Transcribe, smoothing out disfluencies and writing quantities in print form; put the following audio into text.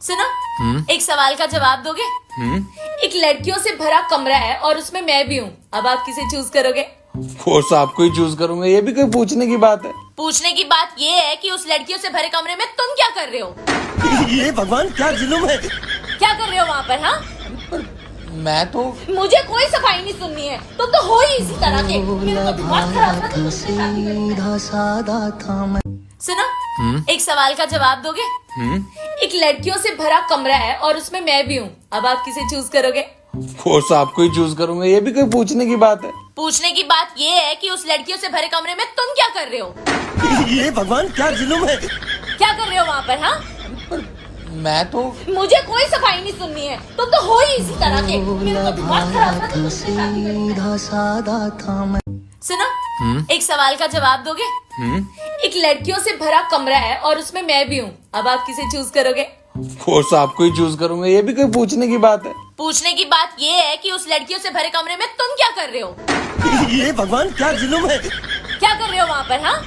सुनो, एक सवाल का जवाब दोगे? एक लड़कियों से भरा कमरा है और उसमें मैं भी हूँ। अब आप किसे चूज करोगे? कोर्स आपको ही चूज करूंगा, ये भी कोई पूछने की बात है? पूछने की बात ये है कि उस लड़कियों से भरे कमरे में तुम क्या कर रहे हो? ये भगवान क्या जुल्म है। क्या कर रहे हो वहाँ पर? हाँ, मैं तो मुझे कोई सफाई नहीं सुननी है। तुम तो हो ही इसी तरह के। मेरा तो दिमाग खराब है, तुम मुझसे शादी करके। सुनो, एक सवाल का जवाब दोगे? एक लड़कियों से भरा कमरा है और उसमें मैं भी हूँ। अब आप किसे चूज करोगे? कोर्स आपको ही चूज करूंगा, ये भी कोई पूछने की बात है? पूछने की बात ये है कि उस लड़कियों से भरे कमरे में तुम क्या कर रहे हो? ये भगवान क्या जुल्म है। क्या कर रहे हो वहाँ पर? हाँ, मैं तो मुझे कोई सफाई नहीं सुननी है। तुम तो हो ही इसी तरह के। मेरा तो दिमाग खराब है, तुम मुझसे शादी करके। सुनो, एक सवाल का जवाब दोगे? एक लड़कियों से भरा कमरा है और उसमें मैं भी हूँ। अब आप किसे चूज करोगे? कोर्स आपको ही चूज करूंगा, ये भी कोई पूछने की बात है? पूछने की बात ये है कि उस लड़कियों से भरे कमरे में तुम क्या कर रहे हो? ये भगवान क्या जुल्म है। क्या कर रहे हो वहाँ पर? हाँ,